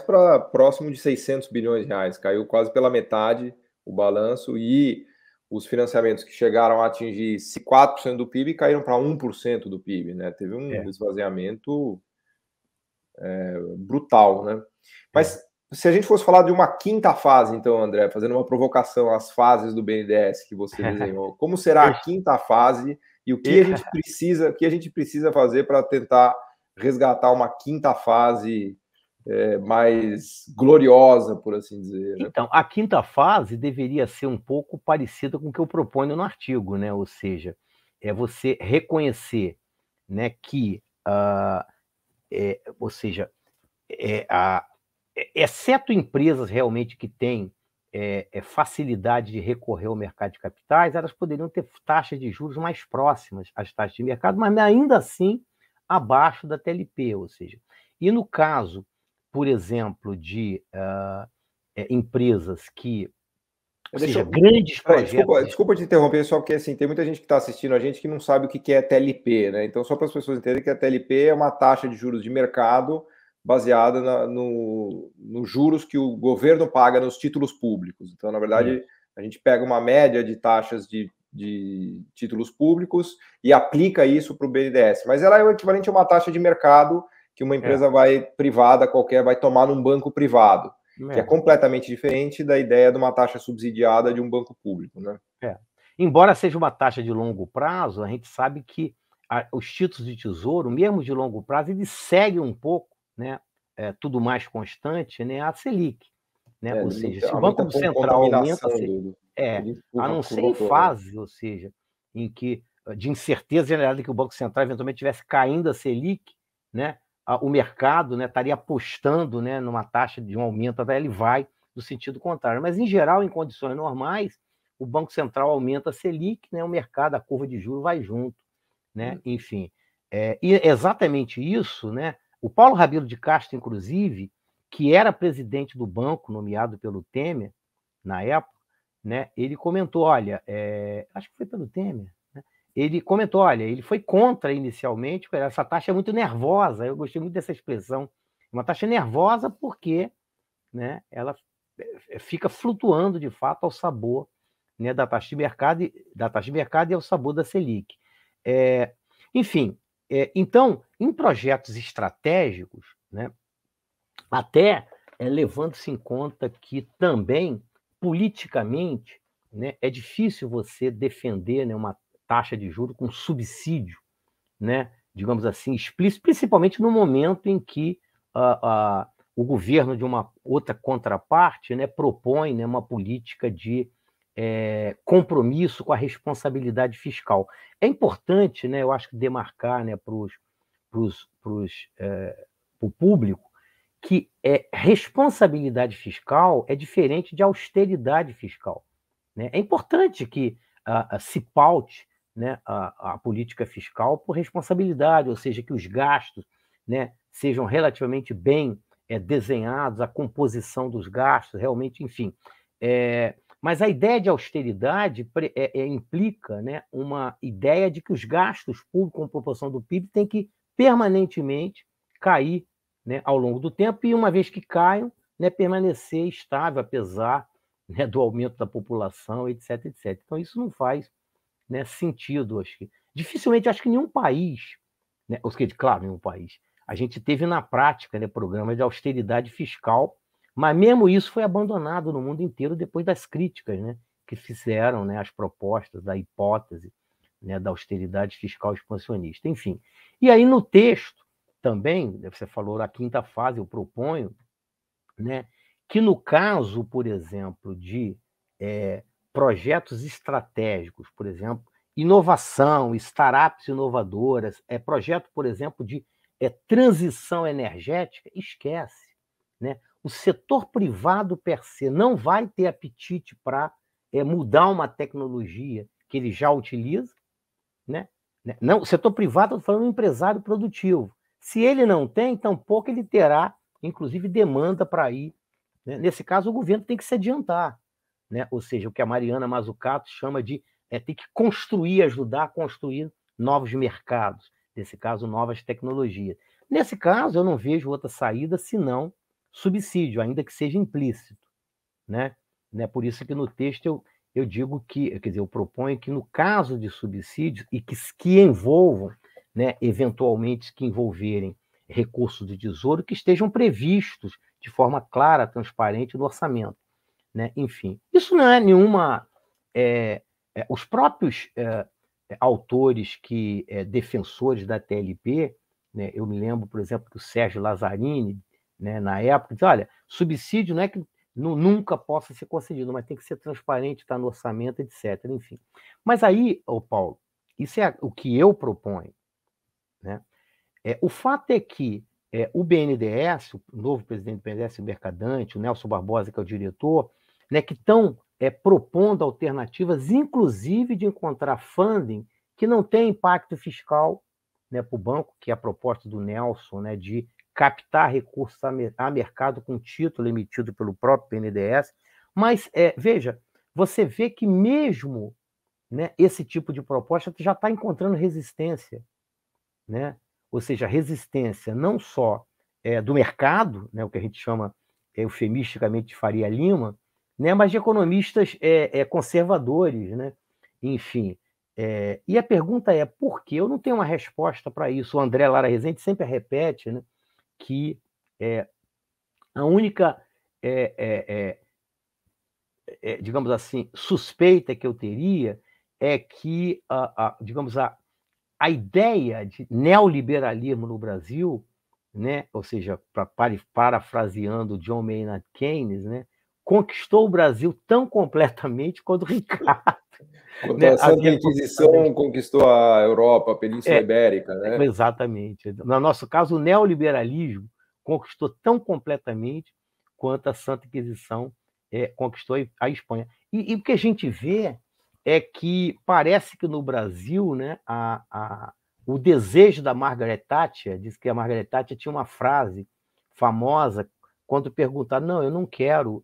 para próximo de 600 bilhões de reais. Caiu quase pela metade o balanço, e os financiamentos que chegaram a atingir 4% do PIB caíram para 1% do PIB. Né? Teve um esvaziamento brutal. Né? Mas se a gente fosse falar de uma quinta fase, então, André, fazendo uma provocação às fases do BNDES que você desenhou, como será a quinta fase e o que a gente precisa fazer para tentar resgatar uma quinta fase mais gloriosa, por assim dizer? Né? Então, a quinta fase deveria ser um pouco parecida com o que eu proponho no artigo, né? Ou seja, você reconhecer, né, que, ou seja, exceto empresas realmente que têm facilidade de recorrer ao mercado de capitais, elas poderiam ter taxas de juros mais próximas às taxas de mercado, mas ainda assim abaixo da TLP, ou seja, e no caso, por exemplo, de empresas que, ou seja, grandes projetos... Desculpa te interromper, só porque assim, tem muita gente que está assistindo a gente que não sabe o que é TLP, né? Então, só para as pessoas entenderem que a TLP é uma taxa de juros de mercado baseada nos juros que o governo paga nos títulos públicos. Então, na verdade, a gente pega uma média de taxas de títulos públicos e aplica isso para o BNDES. Mas ela é o equivalente a uma taxa de mercado que uma empresa privada qualquer vai tomar num banco privado, que é completamente diferente da ideia de uma taxa subsidiada de um banco público. Né? Embora seja uma taxa de longo prazo, a gente sabe que os títulos de tesouro, mesmo de longo prazo, eles seguem um pouco, né, tudo mais constante, né, a Selic. Né? Ou seja, se o Banco Central aumenta... a não ser em fase, ou seja, em que, de incerteza generada que o Banco Central eventualmente estivesse caindo a Selic, né, o mercado, né, estaria apostando, né, numa taxa de um aumento, até ele vai no sentido contrário. Mas, em geral, em condições normais, o Banco Central aumenta a Selic, né, o mercado, a curva de juros vai junto. Né? Enfim, e exatamente isso, né? O Paulo Rabelo de Castro, inclusive, que era presidente do banco, nomeado pelo Temer, na época, né? Ele comentou, olha, acho que foi pelo Temer, né? Ele comentou, olha, ele foi contra inicialmente, essa taxa é muito nervosa, eu gostei muito dessa expressão, uma taxa nervosa porque, né, ela fica flutuando, de fato, ao sabor, né, da taxa de mercado e ao sabor da Selic. Enfim, então, em projetos estratégicos, né, até levando-se em conta que também, politicamente, né, é difícil você defender, né, uma taxa de juros com subsídio, né, digamos assim, explícito, principalmente no momento em que o governo de uma outra contraparte, né, propõe, né, uma política de compromisso com a responsabilidade fiscal. É importante, né, eu acho que demarcar, né, para o público que responsabilidade fiscal é diferente de austeridade fiscal, né? É importante que se paute, né, a política fiscal por responsabilidade, ou seja, que os gastos, né, sejam relativamente bem desenhados, a composição dos gastos, realmente, enfim. Mas a ideia de austeridade implica, né, uma ideia de que os gastos públicos, com proporção do PIB, têm que permanentemente cair, né, ao longo do tempo, e uma vez que caiam, né, permanecer estável, apesar, né, do aumento da população, etc, etc. Então, isso não faz, né, sentido. Dificilmente, acho que nenhum país, né, claro, nenhum país, a gente teve na prática, né, programa de austeridade fiscal, mas mesmo isso foi abandonado no mundo inteiro depois das críticas, né, que fizeram, né, as propostas da hipótese, né, da austeridade fiscal expansionista. Enfim, e aí no texto também, você falou da quinta fase, eu proponho, né, que no caso, por exemplo, de projetos estratégicos, por exemplo, inovação, startups inovadoras, projeto, por exemplo, de transição energética, esquece, né? O setor privado per se não vai ter apetite para mudar uma tecnologia que ele já utiliza, né? Não, o setor privado, estou falando do empresário produtivo. Se ele não tem, tampouco ele terá, inclusive, demanda para ir, né? Nesse caso, o governo tem que se adiantar, né? Ou seja, o que a Mariana Mazzucato chama de ter que construir, ajudar a construir novos mercados, nesse caso, novas tecnologias. Nesse caso, eu não vejo outra saída senão subsídio, ainda que seja implícito, né? Por isso que no texto eu digo que, quer dizer, eu proponho que no caso de subsídios e que envolvam, né, eventualmente que envolverem recursos do Tesouro, que estejam previstos de forma clara, transparente no orçamento, né? Enfim, isso não é nenhuma... os próprios autores defensores da TLP, né, eu me lembro, por exemplo, que o Sérgio Lazzarini, né, na época, disse, olha, subsídio não é que nunca possa ser concedido, mas tem que ser transparente, está no orçamento, etc. Enfim. Mas aí, Paulo, isso é o que eu proponho, né? O fato é que o BNDES, o novo presidente do BNDES, o Mercadante, o Nelson Barbosa, que é o diretor, né, que estão propondo alternativas, inclusive de encontrar funding que não tem impacto fiscal, né, para o banco, que é a proposta do Nelson, né, de captar recursos a mercado com título emitido pelo próprio BNDES. Mas, veja, você vê que mesmo, né, esse tipo de proposta já está encontrando resistência, né? Ou seja, resistência não só do mercado, né, o que a gente chama eufemisticamente de Faria Lima, né, mas de economistas conservadores, né? Enfim. E a pergunta é, por quê? Eu não tenho uma resposta para isso. O André Lara Rezende sempre repete, né, que a única, digamos assim, suspeita que eu teria é que, digamos, a ideia de neoliberalismo no Brasil, né, ou seja, parafraseando John Maynard Keynes, né, conquistou o Brasil tão completamente quanto o Ricardo. Quando, né, a Santa Inquisição conquistou a Europa, a Península Ibérica, né? Exatamente. No nosso caso, o neoliberalismo conquistou tão completamente quanto a Santa Inquisição conquistou a Espanha. E o que a gente vê é que parece que no Brasil, né, o desejo da Margaret Thatcher, diz que a Margaret Thatcher tinha uma frase famosa quando perguntaram, não, eu não quero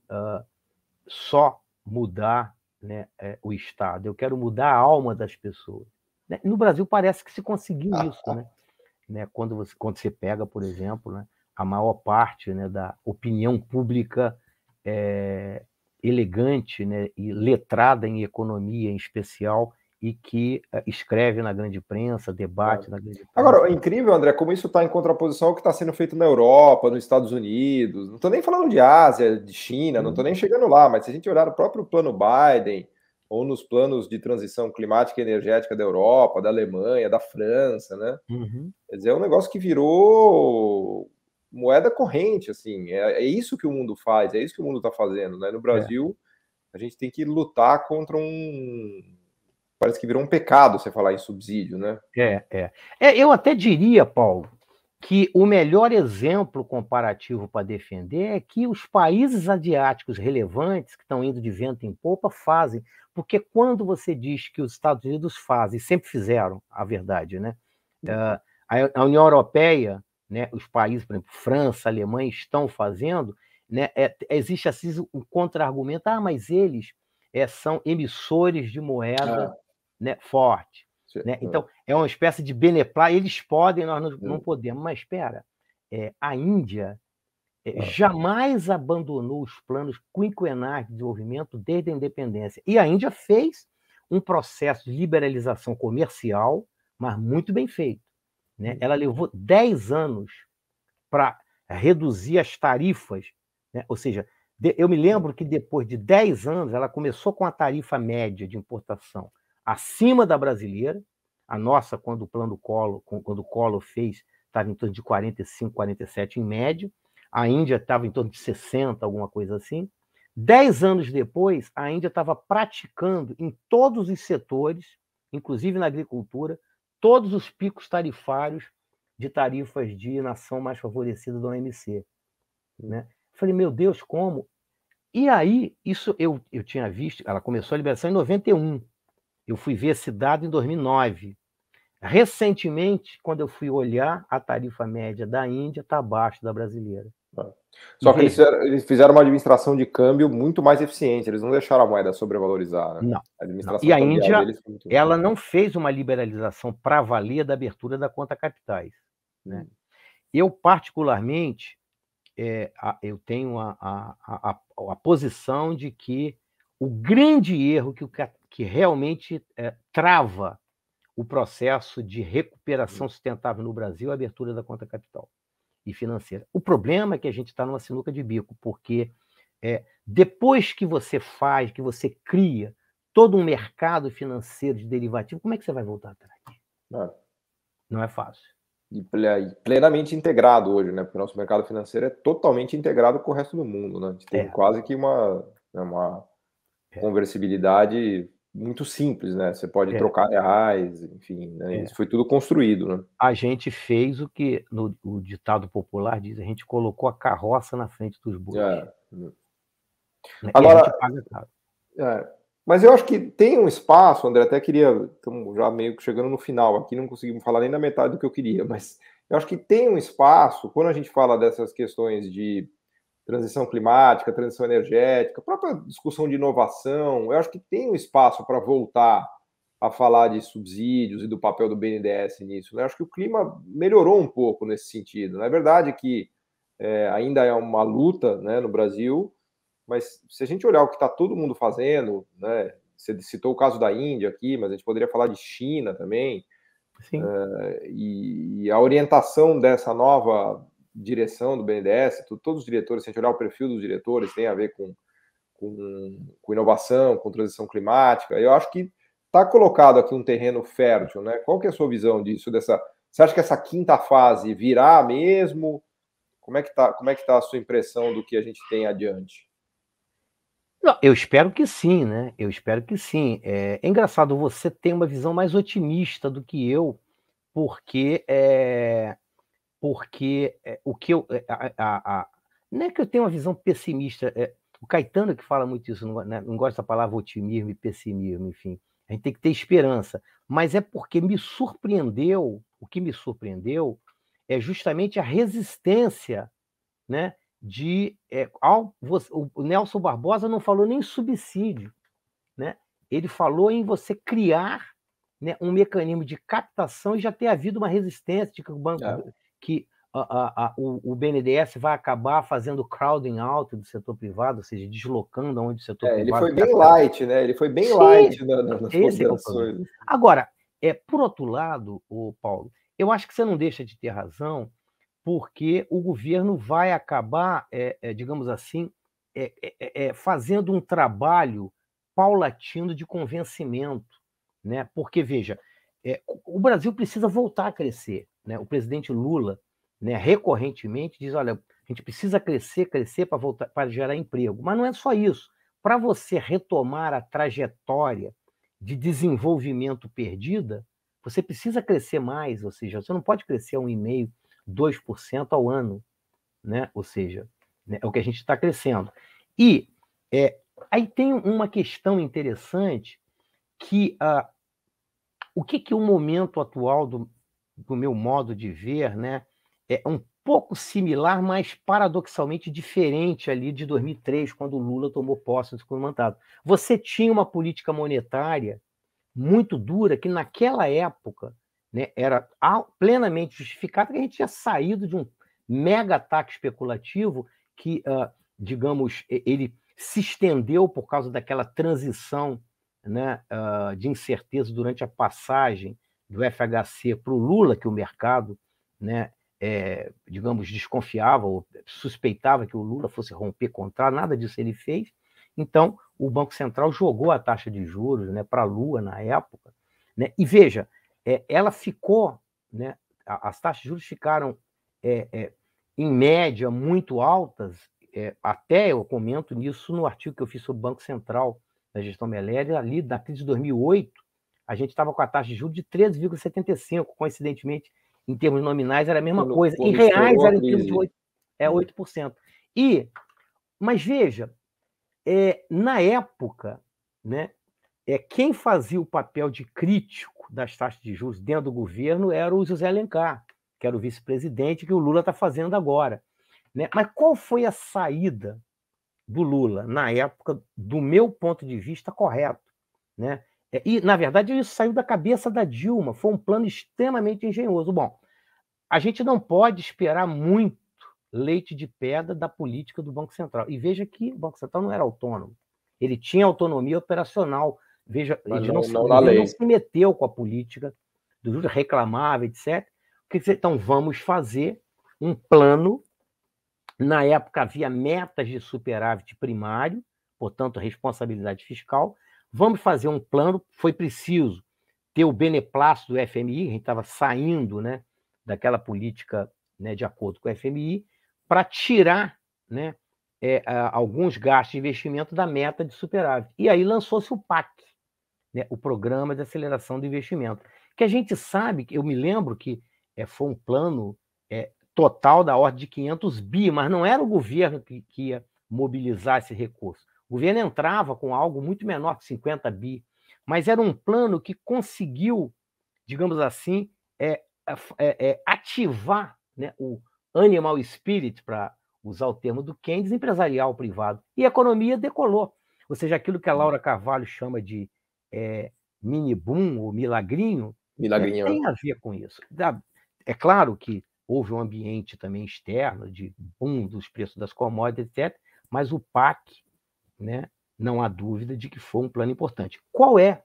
só mudar, né, o Estado, eu quero mudar a alma das pessoas. No Brasil parece que se conseguiu isso, né? Quando você pega, por exemplo, né, a maior parte, né, da opinião pública elegante, né, e letrada em economia em especial, e que escreve na grande imprensa, debate na grande imprensa. Agora, é incrível, André, como isso está em contraposição ao que está sendo feito na Europa, nos Estados Unidos. Não estou nem falando de Ásia, de China, não estou nem chegando lá, mas se a gente olhar o próprio plano Biden, ou nos planos de transição climática e energética da Europa, da Alemanha, da França, né? Uhum. Quer dizer, é um negócio que virou moeda corrente, assim. É isso que o mundo faz, é isso que o mundo está fazendo, né? No Brasil, a gente tem que lutar contra Parece que virou um pecado você falar em subsídio, né? Eu até diria, Paulo, que o melhor exemplo comparativo para defender é que os países asiáticos relevantes, que estão indo de vento em popa, fazem. Porque quando você diz que os Estados Unidos fazem, sempre fizeram, a verdade, né? A União Europeia, né, os países, por exemplo, França, Alemanha, estão fazendo, né, existe assim um contra-argumento, mas eles são emissores de moeda, né, forte. Né? Então, é uma espécie de beneplácito. Eles podem, nós não podemos. Mas espera, a Índia jamais abandonou os planos quinquenais de desenvolvimento desde a independência. E a Índia fez um processo de liberalização comercial, mas muito bem feito. Né? Ela levou 10 anos para reduzir as tarifas. Né? Ou seja, eu me lembro que depois de 10 anos, ela começou com a tarifa média de importação acima da brasileira. A nossa, quando o Collor fez, estava em torno de 45, 47 em médio. A Índia estava em torno de 60, alguma coisa assim. 10 anos depois, a Índia estava praticando em todos os setores, inclusive na agricultura, todos os picos tarifários de tarifas de nação mais favorecida da OMC. Né? Falei, meu Deus, como? E aí, isso eu tinha visto, ela começou a liberação em 91. Eu fui ver esse dado em 2009. Recentemente, quando eu fui olhar, a tarifa média da Índia está abaixo da brasileira. Só que eles fizeram uma administração de câmbio muito mais eficiente, eles não deixaram a moeda sobrevalorizar. Né? Não. A administração E a cambial Índia, deles foi muito... ela não fez uma liberalização para valer da abertura da conta capitais. Né? Eu, particularmente, eu tenho a posição de que o grande erro que realmente trava o processo de recuperação sustentável no Brasil é a abertura da conta capital e financeira. O problema é que a gente está numa sinuca de bico, porque depois que você faz, que você cria todo um mercado financeiro de derivativo, como é que você vai voltar atrás? Não é fácil. E plenamente integrado hoje, né? Porque o nosso mercado financeiro é totalmente integrado com o resto do mundo, né? A gente tem quase que uma conversibilidade muito simples, né? Você pode trocar reais, enfim, né? Isso foi tudo construído, né? A gente fez o que o ditado popular diz, a gente colocou a carroça na frente dos bois. Agora, e a gente paga caro. Mas eu acho que tem um espaço, André, até queria, estamos já meio que chegando no final aqui, não conseguimos falar nem da metade do que eu queria, mas eu acho que tem um espaço, quando a gente fala dessas questões de transição climática, transição energética, própria discussão de inovação, eu acho que tem um espaço para voltar a falar de subsídios e do papel do BNDES nisso. Né? Eu acho que o clima melhorou um pouco nesse sentido. É verdade que ainda é uma luta, né, no Brasil, mas se a gente olhar o que está todo mundo fazendo, né, você citou o caso da Índia aqui, mas a gente poderia falar de China também, e a orientação dessa nova direção do BNDES, todos os diretores, se a gente olhar o perfil dos diretores, tem a ver com inovação, com transição climática. Eu acho que está colocado aqui um terreno fértil, né? Qual que é a sua visão disso? Você acha que essa quinta fase virá mesmo? Como é que tá a sua impressão do que a gente tem adiante? Não, eu espero que sim, né? Eu espero que sim. É engraçado, você tem uma visão mais otimista do que eu, porque o que eu. Não é que eu tenho uma visão pessimista. O Caetano que fala muito isso, não gosta da palavra otimismo e pessimismo, enfim. A gente tem que ter esperança. Mas é porque me surpreendeu, o que me surpreendeu é justamente a resistência, né? O Nelson Barbosa não falou nem subsídio, né? Ele falou em você criar, né, um mecanismo de captação e já ter havido uma resistência de que o BNDES vai acabar fazendo crowding out do setor privado, ou seja, deslocando onde o setor privado... Ele foi bem light, né? Ele foi bem light nas ponderações. Agora, por outro lado, Paulo, eu acho que você não deixa de ter razão, porque o governo vai acabar, digamos assim, fazendo um trabalho paulatino de convencimento, né? Porque, veja, o Brasil precisa voltar a crescer, né? O presidente Lula, né, recorrentemente diz, olha, a gente precisa crescer para voltar, para gerar emprego. Mas não é só isso. Para você retomar a trajetória de desenvolvimento perdida, você precisa crescer mais, ou seja, você não pode crescer 1,5%, 2% ao ano, né? Ou seja, né, é o que a gente está crescendo. E aí tem uma questão interessante que o que o momento atual do meu modo de ver, né, é um pouco similar, mas paradoxalmente diferente ali de 2003, quando o Lula tomou posse do segundo mandato. Você tinha uma política monetária muito dura que naquela época, né, era plenamente justificada, que a gente tinha saído de um mega ataque especulativo que, digamos, ele se estendeu por causa daquela transição, né, de incerteza durante a passagem do FHC para o Lula, que o mercado, né, digamos, desconfiava ou suspeitava que o Lula fosse romper contrato, nada disso ele fez. Então, o Banco Central jogou a taxa de juros, né, para a Lua na época, né? E veja, ela ficou, né, as taxas de juros ficaram, em média, muito altas, até eu comento nisso no artigo que eu fiz sobre o Banco Central da gestão Meleri, ali na crise de 2008, a gente estava com a taxa de juros de 13,75%, coincidentemente, em termos nominais era a mesma coisa, em reais era em termos de 8%. Mas veja, na época, né, quem fazia o papel de crítico das taxas de juros dentro do governo era o José Alencar, que era o vice-presidente, que o Lula está fazendo agora, né? Mas qual foi a saída do Lula, na época, do meu ponto de vista, correto, né? E, na verdade, isso saiu da cabeça da Dilma, foi um plano extremamente engenhoso. Bom, a gente não pode esperar muito leite de pedra da política do Banco Central. E veja que o Banco Central não era autônomo. Ele tinha autonomia operacional. Veja, ele não se meteu com a política do juros, reclamava, etc. Então, vamos fazer um plano. Na época, havia metas de superávit primário, portanto, responsabilidade fiscal. Vamos fazer um plano. Foi preciso ter o beneplácito do FMI, a gente estava saindo, né, daquela política, né, de acordo com o FMI, para tirar, né, alguns gastos de investimento da meta de superávit. E aí lançou-se o PAC, né, o Programa de Aceleração do Investimento, que a gente sabe, eu me lembro que foi um plano total da ordem de 500 bi, mas não era o governo que ia mobilizar esse recurso. O governo entrava com algo muito menor que 50 bi, mas era um plano que conseguiu, digamos assim, ativar, né, o animal spirit, para usar o termo do Keynes, empresarial privado. E a economia decolou. Ou seja, aquilo que a Laura Carvalho chama de mini boom ou milagrinho, tem a ver com isso. É claro que houve um ambiente também externo de boom dos preços das commodities, etc., mas o PAC, né, não há dúvida de que foi um plano importante. Qual é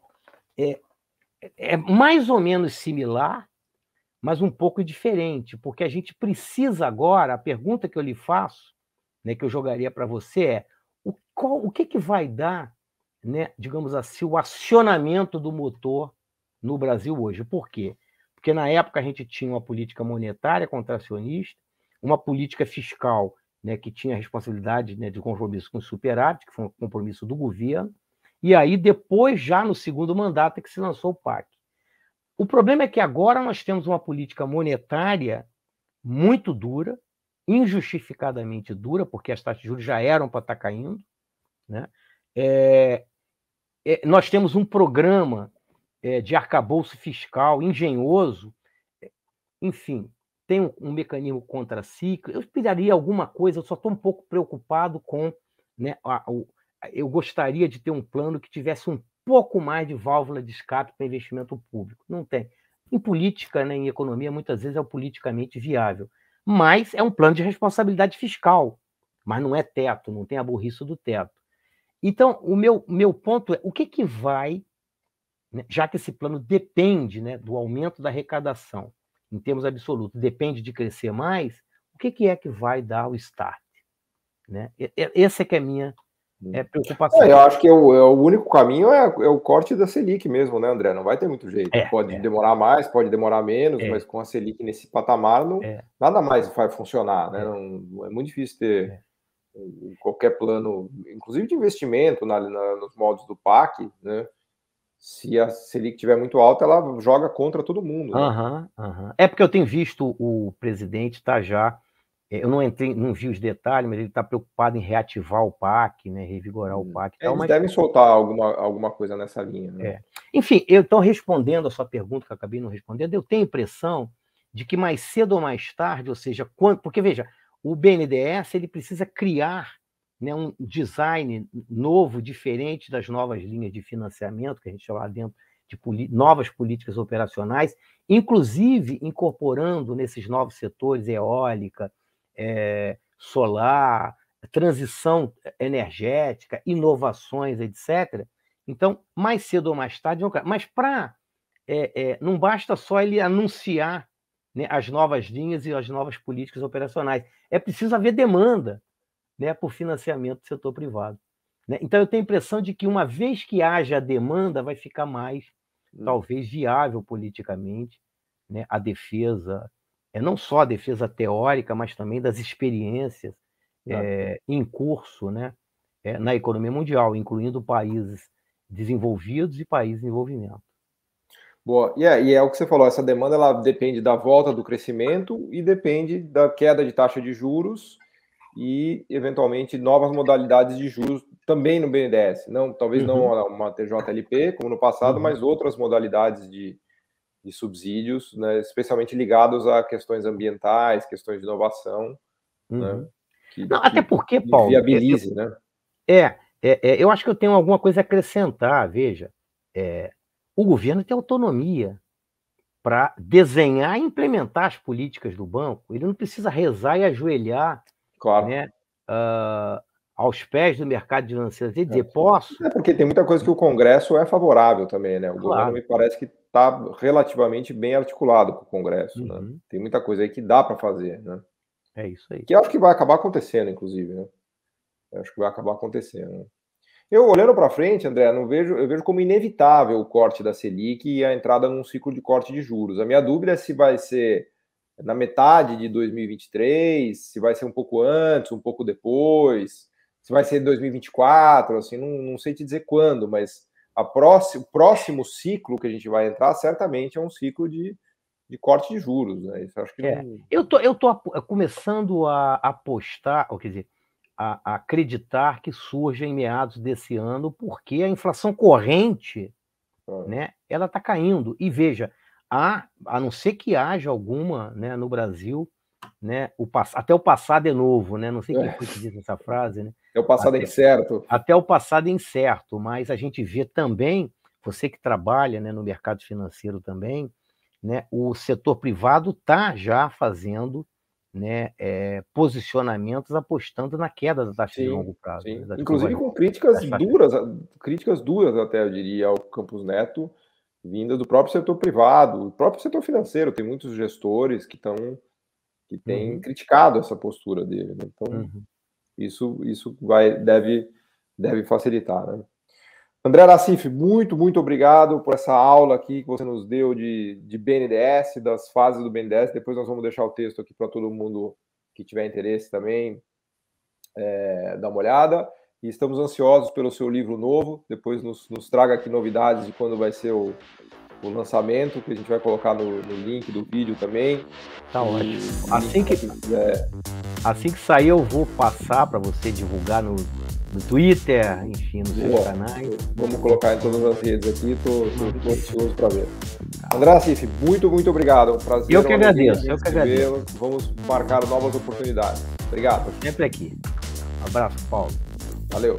mais ou menos similar, mas um pouco diferente, porque a gente precisa agora, a pergunta que eu lhe faço, né, que eu jogaria para você o que vai dar, né, digamos assim, o acionamento do motor no Brasil hoje? Por quê? Porque na época a gente tinha uma política monetária contracionista, uma política fiscal, né, que tinha a responsabilidade, né, de compromisso com o superávit, que foi um compromisso do governo, e aí depois, já no segundo mandato, é que se lançou o PAC. O problema é que agora nós temos uma política monetária muito dura, injustificadamente dura, porque as taxas de juros já eram para estar caindo, né? Nós temos um programa de arcabouço fiscal engenhoso, enfim, tem um mecanismo contracíclico. Eu esperaria alguma coisa, eu só estou um pouco preocupado com, né, eu gostaria de ter um plano que tivesse um pouco mais de válvula de escape para investimento público. Não tem. Em política, né, em economia, muitas vezes é o politicamente viável. Mas é um plano de responsabilidade fiscal, mas não é teto, não tem a burrice do teto. Então, o meu ponto é, o que vai, né, já que esse plano depende, né, do aumento da arrecadação, em termos absolutos, depende de crescer mais, o que é que vai dar o start? Né? Essa é que é a minha É preocupação. Eu acho que o único caminho é o corte da Selic mesmo, né, André? Não vai ter muito jeito. Pode demorar mais, pode demorar menos, mas com a Selic nesse patamar, nada mais vai funcionar, né? Não, é muito difícil ter qualquer plano, inclusive de investimento nos moldes do PAC, né? Se a Selic estiver muito alta, ela joga contra todo mundo. Né? É porque eu tenho visto o presidente já... Eu não vi os detalhes, mas ele está preocupado em reativar o PAC, né, revigorar o PAC. Eles devem soltar alguma coisa nessa linha. Né? Enfim, eu estou respondendo a sua pergunta, que eu acabei não respondendo. Eu tenho a impressão de que mais cedo ou mais tarde, ou seja, porque, veja, o BNDES ele precisa criar, né, um design novo, diferente das novas linhas de financiamento, que a gente chama lá dentro de novas políticas operacionais, inclusive incorporando nesses novos setores eólica, solar, transição energética, inovações, etc. Então, mais cedo ou mais tarde, mas não basta só ele anunciar, né, as novas linhas e as novas políticas operacionais. É preciso haver demanda, né, por financiamento do setor privado. Né? Então, eu tenho a impressão de que, uma vez que haja demanda, vai ficar mais, talvez, viável politicamente, né, a defesa, não só a defesa teórica, mas também das experiências em curso, né, na economia mundial, incluindo países desenvolvidos e países em desenvolvimento. Boa. E é o que você falou, essa demanda ela depende da volta do crescimento e depende da queda de taxa de juros e, eventualmente, novas modalidades de juros também no BNDES. Talvez não uma TJLP, como no passado, mas outras modalidades de subsídios, né, especialmente ligados a questões ambientais, questões de inovação. Né, até porque, Paulo... viabilize, né? Eu acho que eu tenho alguma coisa a acrescentar. Veja, o governo tem autonomia para desenhar e implementar as políticas do banco. Ele não precisa rezar e ajoelhar, claro, né, aos pés do mercado financeiro e dizer, posso... porque tem muita coisa que o Congresso é favorável também, né? O governo me parece que está relativamente bem articulado com o Congresso, né? Tem muita coisa aí que dá para fazer, né? É isso aí. Que eu acho que vai acabar acontecendo, inclusive, né? Eu acho que vai acabar acontecendo. Né? Eu, olhando para frente, André, eu vejo como inevitável o corte da Selic e a entrada num ciclo de corte de juros. A minha dúvida é se vai ser na metade de 2023, se vai ser um pouco antes, um pouco depois, se vai ser 2024, assim, não sei te dizer quando, mas o próximo ciclo que a gente vai entrar certamente é um ciclo de corte de juros, né? Isso acho que Eu tô começando a apostar, ou quer dizer, a acreditar que surja em meados desse ano, porque a inflação corrente, né, ela está caindo. E veja, a não ser que haja alguma, né, no Brasil, né, até o passado é novo, né? Não sei quem foi que disse essa frase, né? O passado é incerto. Até o passado é incerto, mas a gente vê também, você que trabalha, né, no mercado financeiro também, né, o setor privado está já fazendo, né, posicionamentos apostando na queda da taxa de longo prazo. Sim. Né, inclusive com críticas duras até, eu diria, ao Campos Neto, vinda do próprio setor privado, do próprio setor financeiro. Tem muitos gestores que têm criticado essa postura dele. Né? Então, isso deve facilitar. Né? André Nassif, muito, muito obrigado por essa aula aqui que você nos deu de BNDES, das fases do BNDES. Depois nós vamos deixar o texto aqui para todo mundo que tiver interesse também dar uma olhada. E estamos ansiosos pelo seu livro novo. Depois nos traga aqui novidades de quando vai ser o lançamento, que a gente vai colocar no link do vídeo também. Tá ótimo. Assim que sair, eu vou passar para você divulgar no Twitter, enfim, nos seus canais. Vamos colocar em todas as redes aqui, estou ansioso para ver. André Nassif, muito, muito obrigado. É um prazer. Eu que agradeço. Vamos marcar novas oportunidades. Obrigado. Sempre aqui. Um abraço, Paulo. Valeu.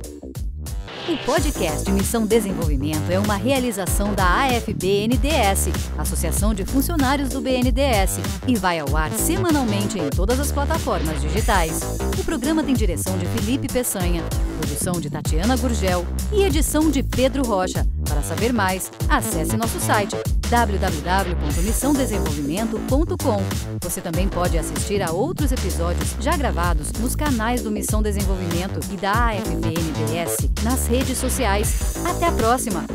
O podcast Missão Desenvolvimento é uma realização da AFB-NDS, Associação de Funcionários do BNDES, e vai ao ar semanalmente em todas as plataformas digitais. O programa tem direção de Felipe Peçanha, produção de Tatiana Gurgel e edição de Pedro Rocha. Para saber mais, acesse nosso site www.missãodesenvolvimento.com. Você também pode assistir a outros episódios já gravados nos canais do Missão Desenvolvimento e da AFB-NDS nas redes sociais. Até a próxima!